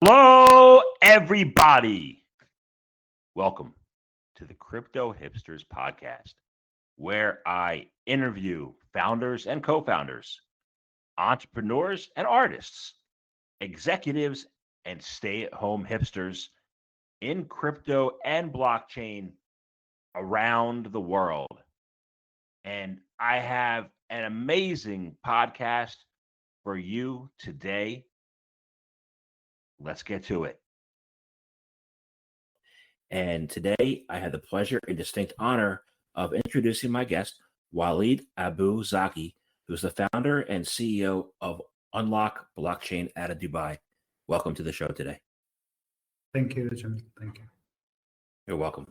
Hello, everybody. Welcome to the Crypto Hipsters podcast, where I interview founders and co founders, entrepreneurs and artists, executives and stay at home hipsters in crypto and blockchain around the world. And I have an amazing podcast for you today. Let's get to it. And today I had the pleasure and distinct honor of introducing my guest, Walid Abou Zaki, who's the founder and CEO of Unlock Blockchain out of Dubai. Welcome to the show today. Thank you, Jamil. Thank you. You're welcome.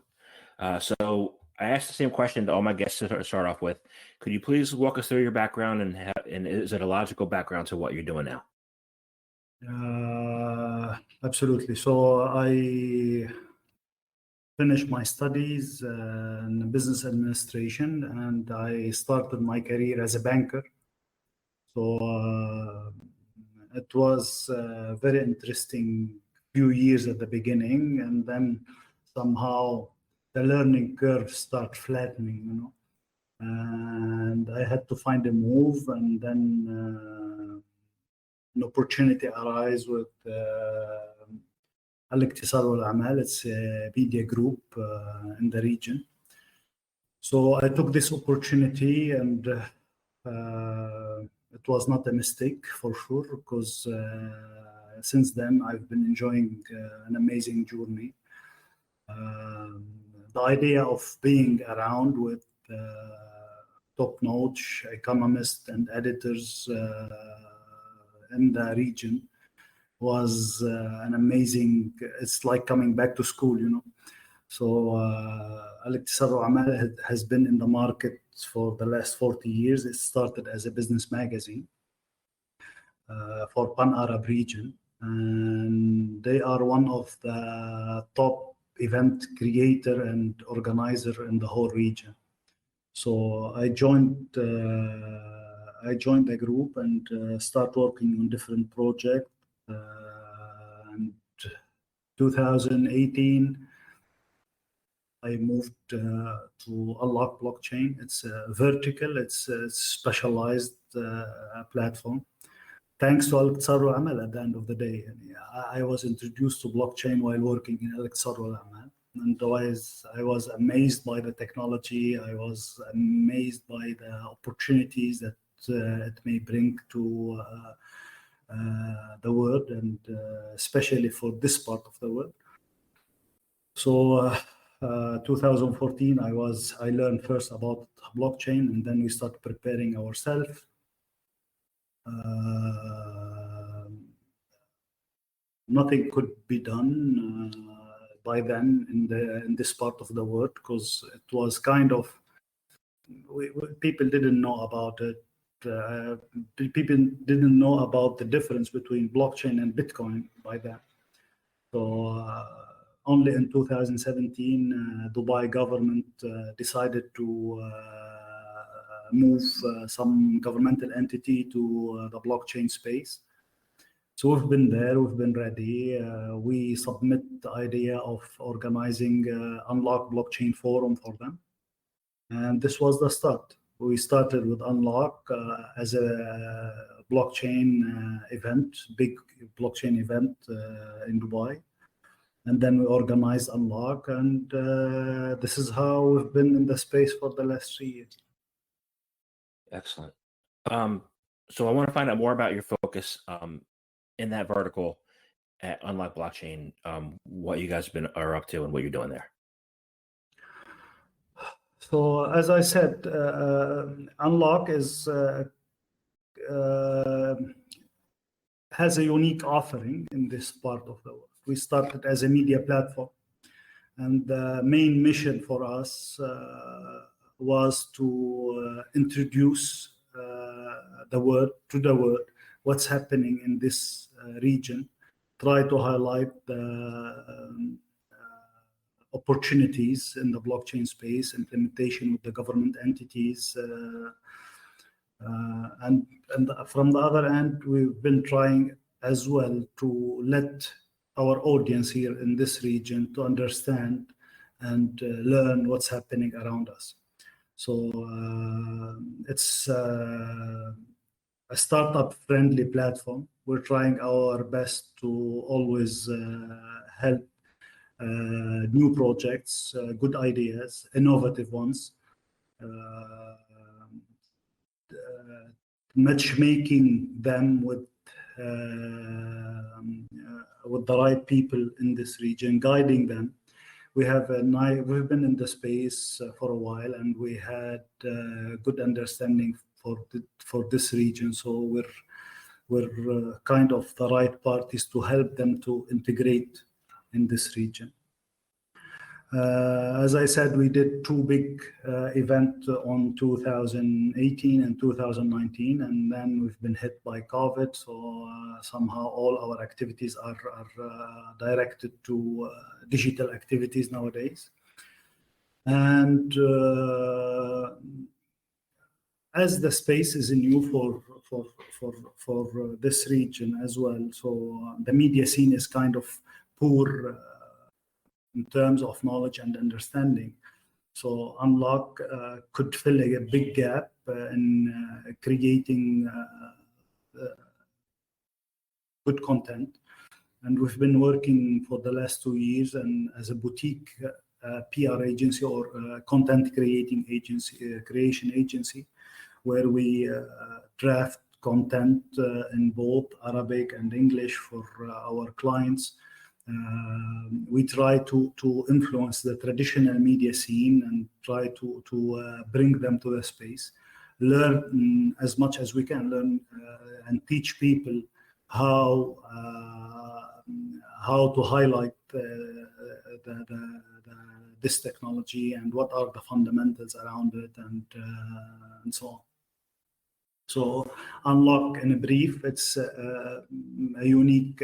So I asked the same question to all my guests to start off with. Could you please walk us through your background and is it a logical background to what you're doing now? Absolutely. So I finished my studies in business administration, and I started my career as a banker. So it was a very interesting few years at the beginning, and then somehow the learning curve started flattening, and I had to find a move, and then an opportunity arose with Al-Iktissad Wal-Aamal. It's a media group in the region. So I took this opportunity, and it was not a mistake for sure, because since then I've been enjoying an amazing journey. The idea of being around with top-notch economists and editors in the region was an amazing, it's like coming back to school, So Al-Iktissad Wal-Aamal has been in the market for the last 40 years. It started as a business magazine for Pan-Arab region, and they are one of the top event creator and organizer in the whole region. So I joined the group and start working on different projects. And 2018, I moved to Unlock Blockchain. It's a vertical, it's a specialized platform. Thanks to Al-Iktissad Wal-Aamal at the end of the day. I was introduced to blockchain while working in Al-Iktissad Wal-Aamal. And I was amazed by the technology. I was amazed by the opportunities that it may bring to the world, and especially for this part of the world. So 2014, I learned first about blockchain, and then we started preparing ourselves. Nothing could be done by then in this part of the world, because it was kind of people didn't know about it. People didn't know about the difference between blockchain and Bitcoin by then. So only in 2017, Dubai government decided to move some governmental entity to the blockchain space. So we've been there, we've been ready. We submit the idea of organizing Unlock Blockchain Forum for them. And this was the start. We started with Unlock as a blockchain event, big blockchain event in Dubai. And then we organized Unlock, and this is how we've been in the space for the last 3 years. Excellent. So I want to find out more about your focus in that vertical at Unlock Blockchain, what you guys are up to and what you're doing there. So as I said, Unlock has a unique offering in this part of the world. We started as a media platform, and the main mission for us was to introduce the world what's happening in this region, try to highlight the opportunities in the blockchain space, implementation with the government entities, and from the other end, we've been trying as well to let our audience here in this region to understand and learn what's happening around us. So it's a startup-friendly platform. We're trying our best to always help new projects, good ideas, innovative ones, matchmaking them with the right people in this region, guiding them. We've been in the space for a while, and we had good understanding for this region. So we're kind of the right parties to help them to integrate in this region. As I said, we did two big events on 2018 and 2019, and then we've been hit by COVID. So somehow all our activities are directed to digital activities nowadays. And as the space is new for this region as well, so the media scene is kind of poor in terms of knowledge and understanding. So Unlock could fill a big gap in creating good content. And we've been working for the last 2 years and as a boutique PR agency or content creation agency, where we draft content in both Arabic and English for our clients. We try to influence the traditional media scene and try to bring them to the space, learn as much as we can, learn and teach people how to highlight this technology and what are the fundamentals around it and so on. So Unlock, in a brief, it's a unique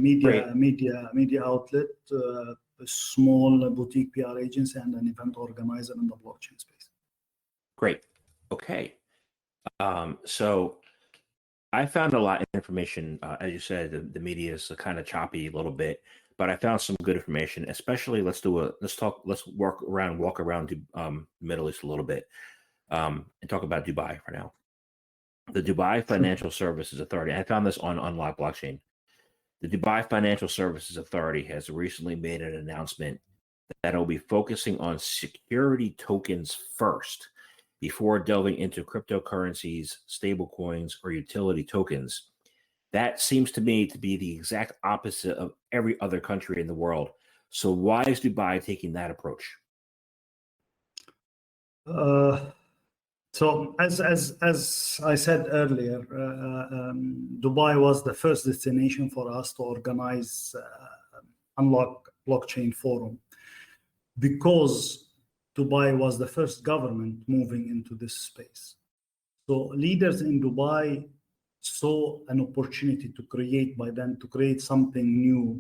media outlet, a small boutique PR agency, and an event organizer in the blockchain space. Great. Okay. So I found a lot of information. As you said, the media is kind of choppy a little bit, but I found some good information. Especially, let's walk around the Middle East a little bit, and talk about Dubai for now. The Dubai Financial Services Authority. I found this on Unlock Blockchain. The Dubai Financial Services Authority has recently made an announcement that it will be focusing on security tokens first before delving into cryptocurrencies, stablecoins, or utility tokens. That seems to me to be the exact opposite of every other country in the world. So why is Dubai taking that approach? So as I said earlier, Dubai was the first destination for us to organize Unlock Blockchain Forum, because Dubai was the first government moving into this space. So leaders in Dubai saw an opportunity to create something new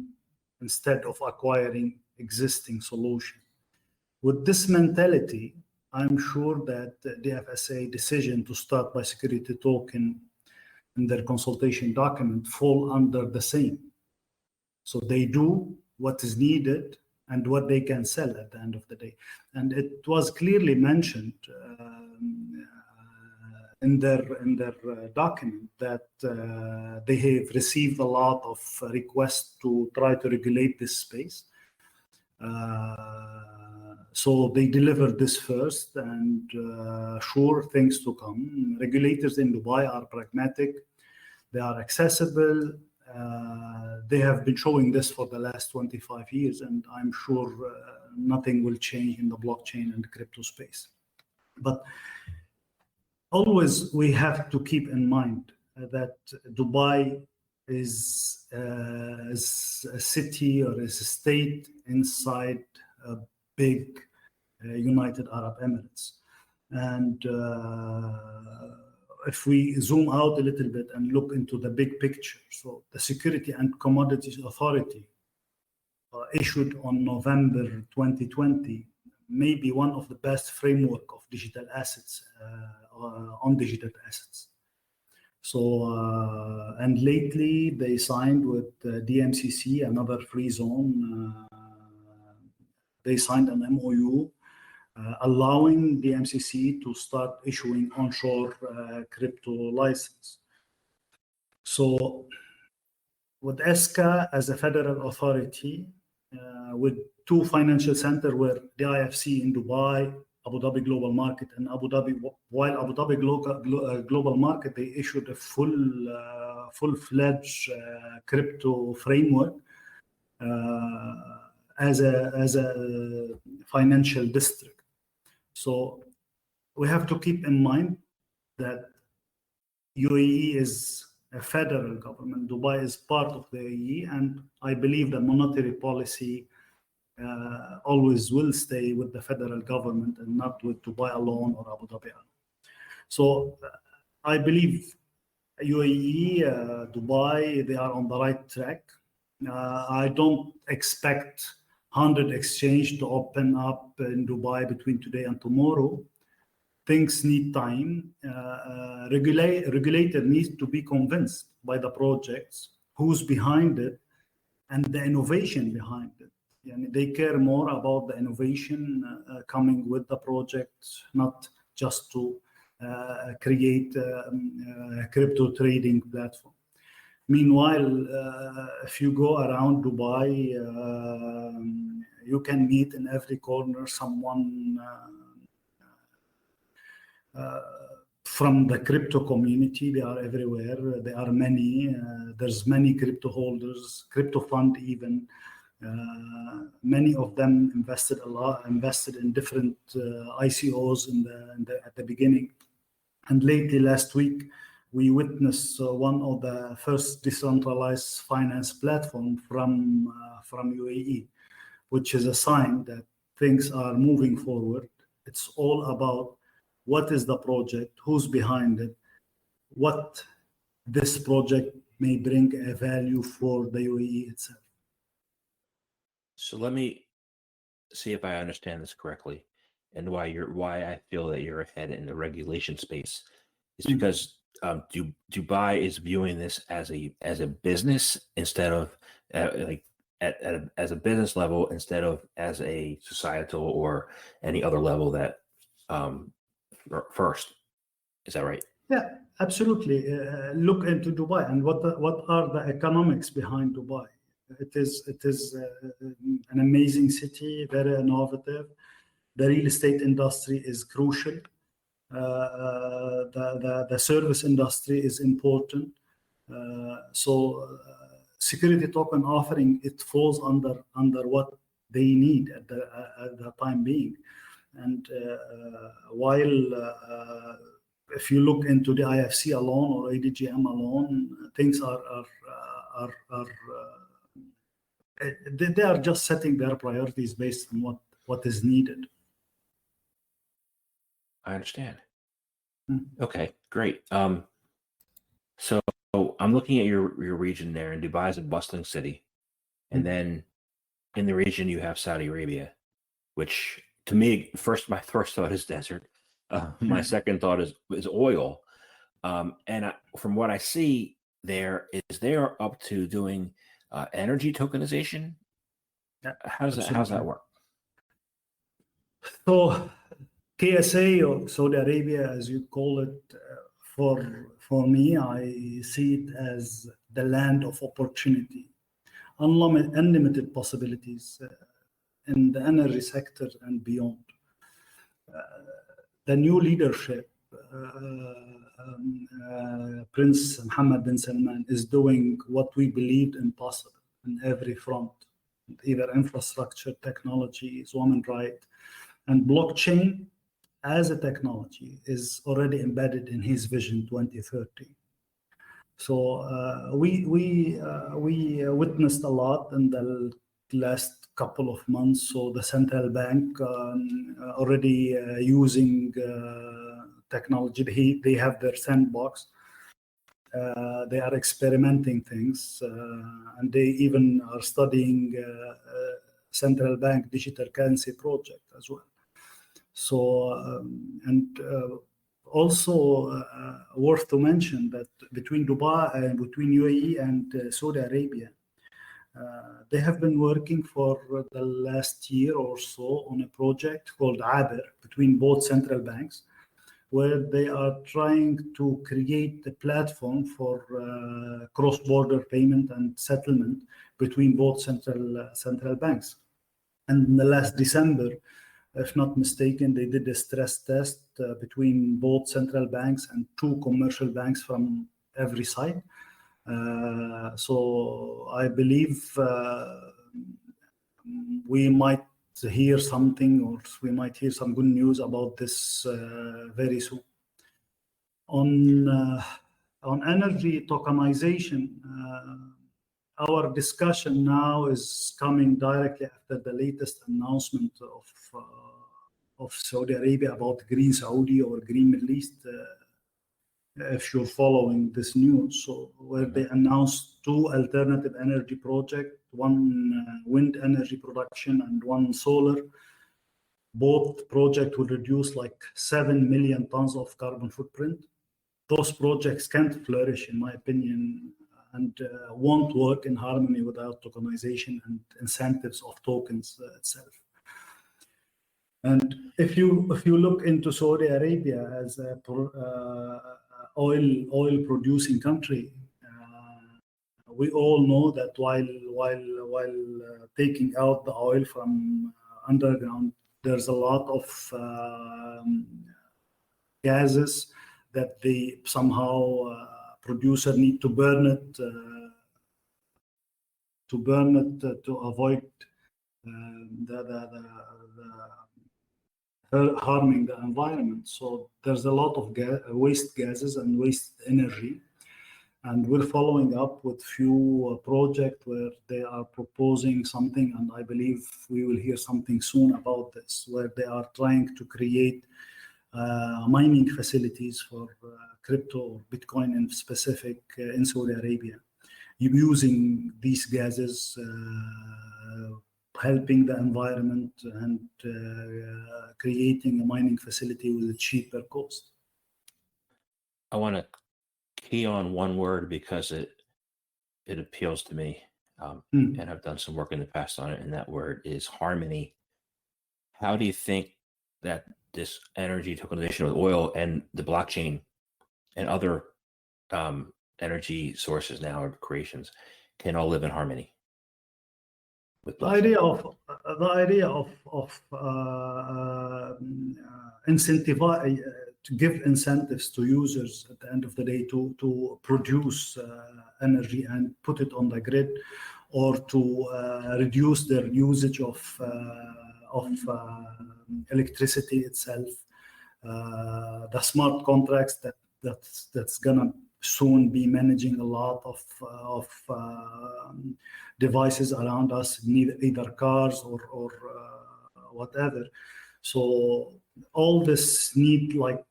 instead of acquiring existing solution. With this mentality, I'm sure that the FSA decision to start by security token in their consultation document fall under the same. So they do what is needed and what they can sell at the end of the day. And it was clearly mentioned in their document that they have received a lot of requests to try to regulate this space. So they delivered this first, and sure, things to come. Regulators in Dubai are pragmatic. They are accessible. They have been showing this for the last 25 years, and I'm sure nothing will change in the blockchain and crypto space. But always we have to keep in mind that Dubai is a city or is a state inside a big United Arab Emirates. And if we zoom out a little bit and look into the big picture, so the Security and Commodities Authority issued on November 2020, maybe one of the best framework of digital assets on digital assets. So, and lately they signed with DMCC, another free zone. They signed an MOU allowing DMCC to start issuing onshore crypto license. So with ESCA as a federal authority, with two financial centers where the IFC in Dubai, Abu Dhabi Global Market, and Abu Dhabi, while Abu Dhabi Global Market, they issued a full-fledged crypto framework as a financial district. So we have to keep in mind that UAE is a federal government. Dubai is part of the UAE, and I believe that monetary policy always will stay with the federal government and not with Dubai alone or Abu Dhabi alone. So I believe UAE, Dubai, they are on the right track. I don't expect 100 exchange to open up in Dubai between today and tomorrow. Things need time. Regulator needs to be convinced by the projects, who's behind it, and the innovation behind it. And they care more about the innovation coming with the projects, not just to create a crypto trading platform. Meanwhile, if you go around Dubai, you can meet in every corner someone from the crypto community. They are everywhere. There are many. There's many crypto holders, crypto fund even. Many of them invested in different ICOs at the beginning. And lately, last week, we witnessed one of the first decentralized finance platform from UAE, which is a sign that things are moving forward. It's all about what is the project, who's behind it, what this project may bring a value for the UAE itself. So let me see if I understand this correctly, and why I feel that you're ahead in the regulation space is because Dubai is viewing this as a business instead of as a business level instead of as a societal or any other level that first. Is that right? Yeah, absolutely. Look into Dubai and what are the economics behind Dubai. It is an amazing city, very innovative. The real estate industry is crucial. The service industry is important. So security token offering, it falls under what they need at the time being. And while if you look into the IFC alone or ADGM alone, things they are just setting their priorities based on what is needed. I understand. Okay, great. So I'm looking at your region there, and Dubai is a bustling city, and then in the region you have Saudi Arabia, which to me, my first thought is desert. My second thought is oil, and from what I see, they're up to doing energy tokenization. How's that work? So KSA, or Saudi Arabia, as you call it, for me, I see it as the land of opportunity, unlimited possibilities in the energy sector and beyond. The new leadership, Prince Mohammed bin Salman, is doing what we believed impossible in every front, either infrastructure, technology, women's rights, and blockchain as a technology is already embedded in his vision 2030. So we witnessed a lot in the last couple of months. So the central bank already using technology. They have their sandbox. They are experimenting things, and they even are studying central bank digital currency project as well. So Also worth to mention that between Dubai and between UAE and Saudi Arabia, they have been working for the last year or so on a project called ABER between both central banks, where they are trying to create a platform for cross-border payment and settlement between both central banks. And in the last December, if not mistaken, they did a stress test between both central banks and 2 commercial banks from every side. So I believe we might hear something, or we might hear some good news about this very soon. On energy tokenization, our discussion now is coming directly after the latest announcement of Saudi Arabia about Green Saudi or Green Middle East. If you're following this news, so where they announced 2 alternative energy projects, one wind energy production and one solar. Both projects will reduce like 7 million tons of carbon footprint. Those projects can't flourish, in my opinion, and won't work in harmony without tokenization and incentives of tokens itself. And if you look into Saudi Arabia as a oil producing country, we all know that while taking out the oil from underground, there's a lot of gases that they somehow producer need to burn it to avoid harming the environment. So there's a lot of waste gases and waste energy, and we're following up with few projects where they are proposing something, and I believe we will hear something soon about this, where they are trying to create mining facilities for crypto or Bitcoin in specific in Saudi Arabia, using these gases, helping the environment and creating a mining facility with a cheaper cost. I want to key on one word because it appeals to me, and I've done some work in the past on it, and that word is harmony. How do you think that this energy tokenization with oil and the blockchain and other energy sources now or creations can all live in harmony? With the idea of incentivize to give incentives to users at the end of the day to produce energy and put it on the grid, or to reduce their usage of electricity itself. The smart contracts that's gonna soon be managing a lot of devices around us, either cars or whatever. So all this need like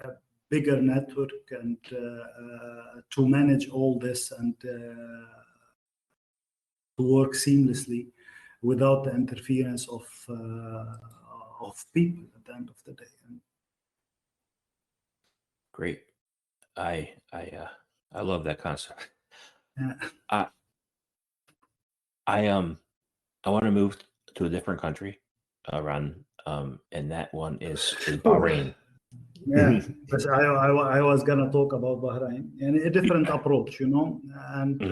a bigger network and to manage all this and to work seamlessly without the interference of people at the end of the day. Great. I love that concept. Yeah. I want to move to a different country around, and that one is Bahrain. Yeah, but I was gonna talk about Bahrain and a different approach, you know, and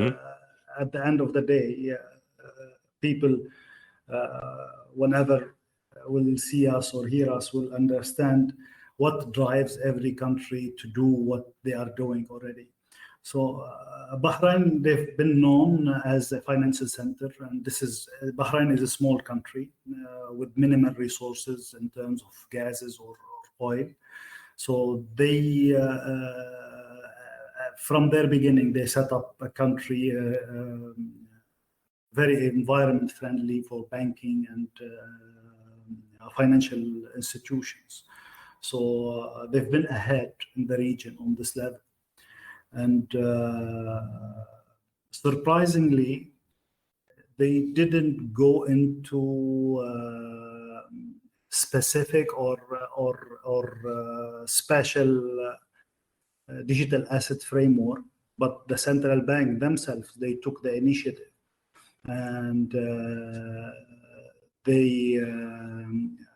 at the end of the day, people whenever will see us or hear us will understand what drives every country to do what they are doing already. So Bahrain, they've been known as a financial center, and Bahrain is a small country with minimal resources in terms of gases or oil. So they, from their beginning, they set up a country very environment friendly for banking and financial institutions. So they've been ahead in the region on this level. And surprisingly, they didn't go into specific or special digital asset framework, but the central bank themselves, they took the initiative, and they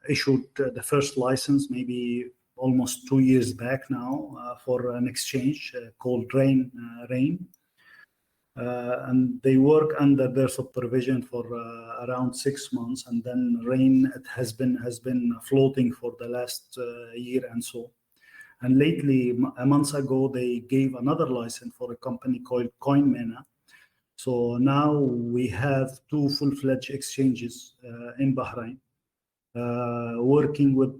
issued the first license maybe almost 2 years back now for an exchange called Rain. And they work under their supervision for around 6 months, and then Rain has been floating for the last year and so. And lately, a month ago, they gave another license for a company called MENA. So now we have 2 full-fledged exchanges in Bahrain, working well.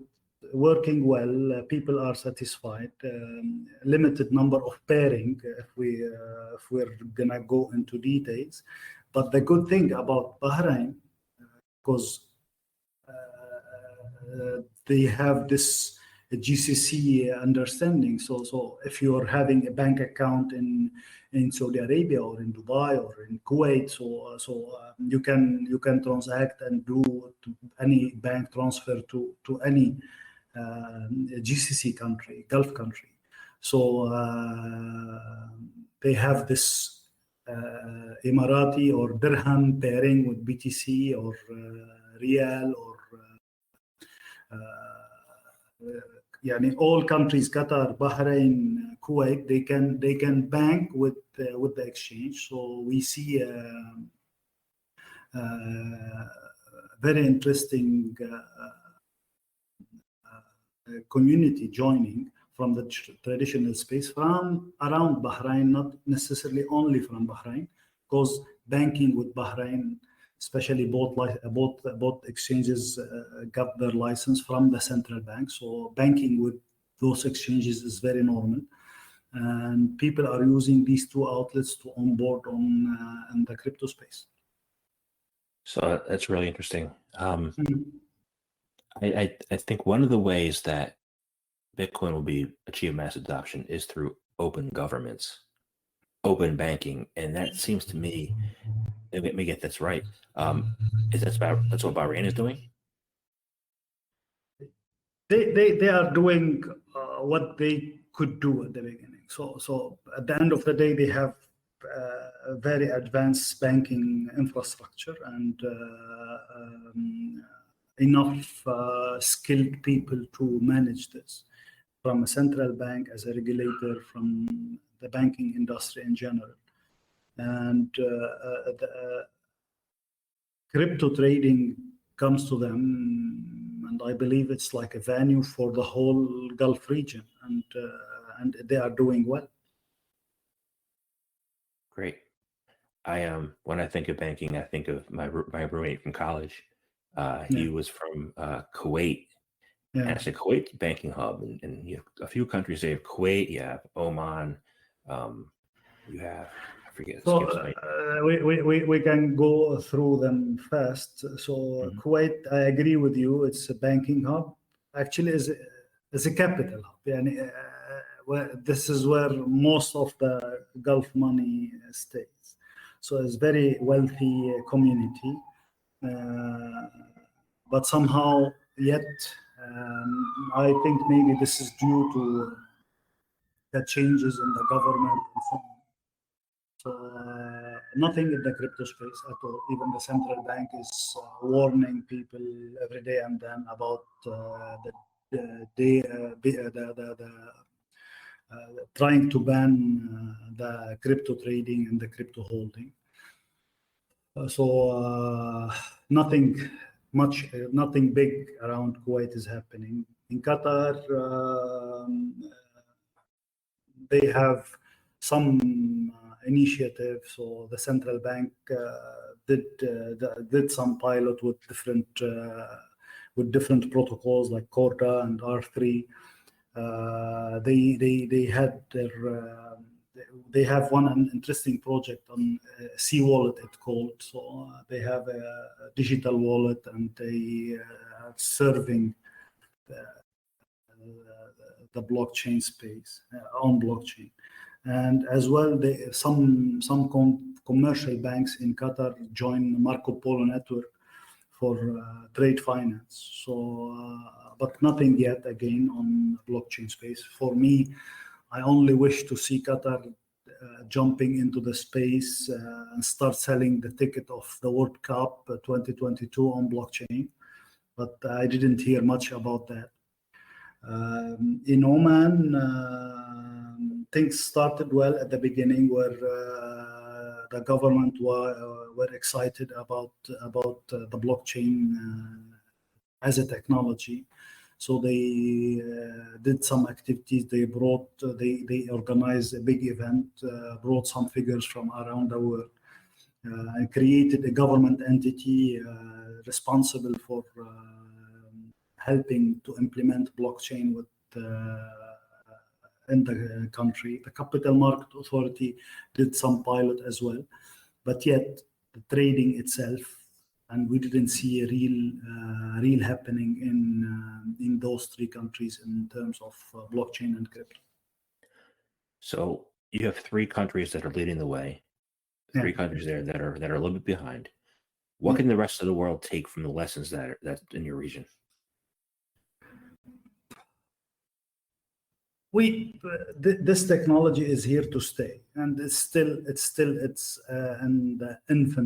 People are satisfied. Limited number of pairing if we're gonna go into details. But the good thing about Bahrain, because they have this GCC understanding. So if you are having a bank account in Saudi Arabia or in Dubai or in Kuwait, so you can transact and do any bank transfer to any GCC country, Gulf country. So they have this Emirati or Dirham pairing with BTC or Rial or all countries, Qatar, Bahrain, Kuwait, they can bank with the exchange. So we see very interesting community joining from the traditional space from around Bahrain, not necessarily only from Bahrain, because banking with Bahrain, especially both exchanges got their license from the central bank. So banking with those exchanges is very normal, and people are using these 2 outlets to onboard in the crypto space. So that's really interesting. I think one of the ways that Bitcoin will achieve mass adoption is through open governments, open banking, and that seems to me, let me get this right. That's what Bahrain is doing? They are doing what they could do at the beginning. So at the end of the day, they have a very advanced banking infrastructure and enough skilled people to manage this, from a central bank as a regulator, from the banking industry in general. And the crypto trading comes to them, and I believe it's like a venue for the whole Gulf region, and they are doing well. Great. When I think of banking, I think of my roommate from college. He was from Kuwait. Yeah. And I said, Kuwait's a banking hub, and you have a few countries. They have Kuwait, you have Oman, you have, I forget. So we can go through them fast. So Kuwait, I agree with you. It's a banking hub. Actually, is a capital hub. And this is where most of the Gulf money stays. So it's very wealthy community, but somehow yet. I think maybe this is due to the changes in the government and so on. So nothing in the crypto space at all. Even the central bank is warning people every day and then about trying to ban the crypto trading and the crypto holding. So nothing big around Kuwait is happening. In Qatar, they have some initiative. So the central bank did some pilot with different protocols like Corda and R3. They have one interesting project on C wallet, it's called. So they have a digital wallet, and they are serving the blockchain space on blockchain. And as well, some commercial banks in Qatar join Marco Polo network trade finance. So, but nothing yet again on blockchain space. For me, I only wish to see Qatar jumping into the space and start selling the ticket of the World Cup 2022 on blockchain. But I didn't hear much about that. In Oman, things started well at the beginning, where the government were excited about the blockchain as a technology. So they did some activities. They organized a big event, brought some figures from around the world, and created a government entity responsible for helping to implement blockchain in the country. The Capital Market Authority did some pilot as well, but yet the trading itself, and we didn't see a real happening in those three countries in terms of blockchain and crypto. So you have three countries that are leading the way, three countries there that are a little bit behind. What can the rest of the world take from the lessons that's in your region? This technology is here to stay, and it's in the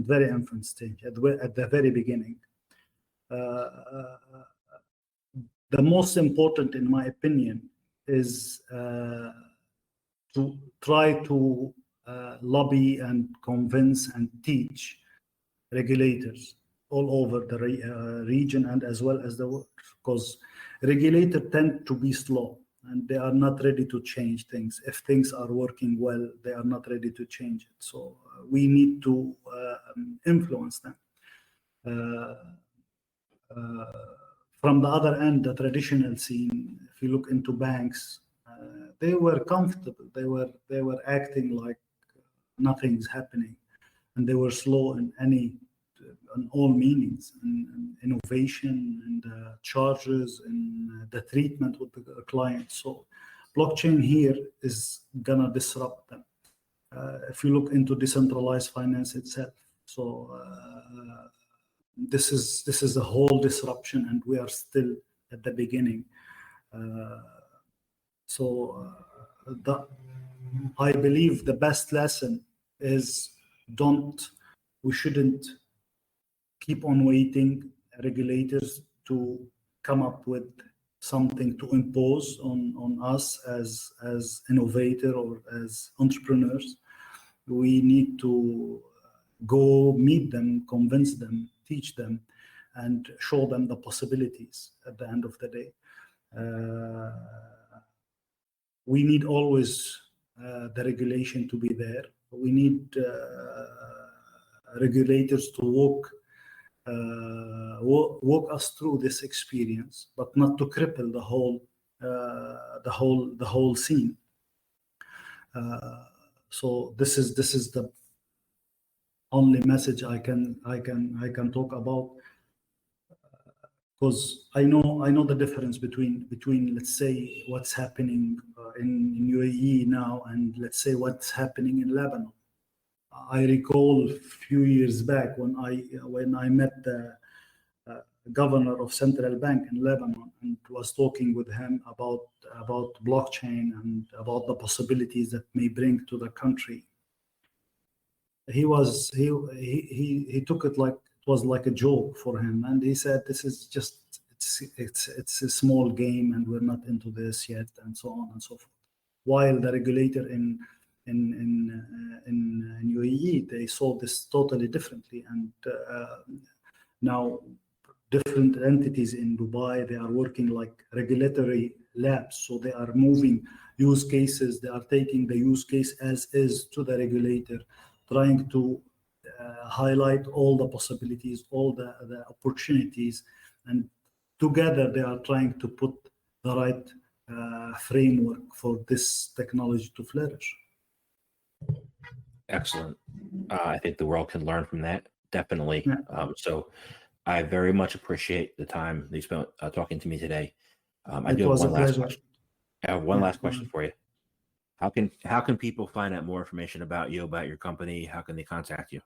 very infant stage, at the very beginning. The most important, in my opinion, is to try to lobby and convince and teach regulators all over the region and as well as the world, because regulators tend to be slow and they are not ready to change things. If things are working well, they are not ready to change it. So we need to influence them. From the other end, the traditional scene, if you look into banks, they were comfortable. They were acting like nothing's happening, and they were slow in all meanings, in innovation, and charges, and the treatment with the client. So blockchain here is gonna disrupt them. If you look into decentralized finance itself, so this is a whole disruption, and we are still at the beginning. I believe the best lesson is we shouldn't keep on waiting regulators to come up with something to impose on us as innovator or as entrepreneurs. We need to go meet them, convince them, teach them, and show them the possibilities at the end of the day. We need always the regulation to be there. We need regulators to walk us through this experience, but not to cripple the whole scene. So this is the only message I can talk about, because I know the difference between let's say what's happening in UAE now and let's say what's happening in Lebanon. I recall a few years back when I met the governor of central bank in Lebanon and was talking with him about blockchain and about the possibilities that may bring to the country. He took it like it was like a joke for him, and he said, "This is just it's a small game, and we're not into this yet," and so on and so forth. While the regulator in UAE, they saw this totally differently, and now different entities in Dubai, they are working like regulatory labs. So they are moving use cases. They are taking the use case as is to the regulator, trying to highlight all the possibilities, all the opportunities, and together they are trying to put the right framework for this technology to flourish. Excellent. I think the world can learn from that, definitely. Yeah. So I very much appreciate the time you spent talking to me today. I It was a pleasure. I have one last question for you. How can people find out more information about you, about your company? How can they contact you?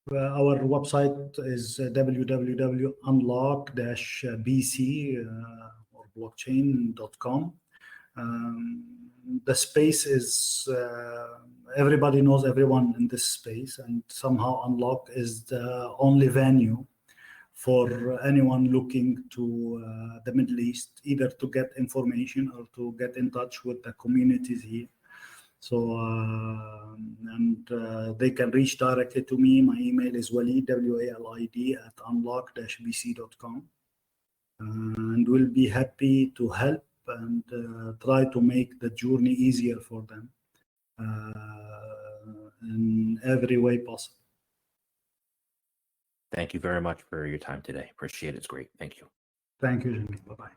Our website is www.unlock-bc or blockchain.com. The space is, everybody knows everyone in this space, and somehow Unlock is the only venue for anyone looking to the Middle East, either to get information or to get in touch with the communities here. So, they can reach directly to me. My email is Walid, W-A-L-I-D, @unlock-bc.com. And we'll be happy to help and try to make the journey easier for them in every way possible. Thank you very much for your time today. Appreciate it. It's great. Thank you. Thank you, Jamil. Bye-bye.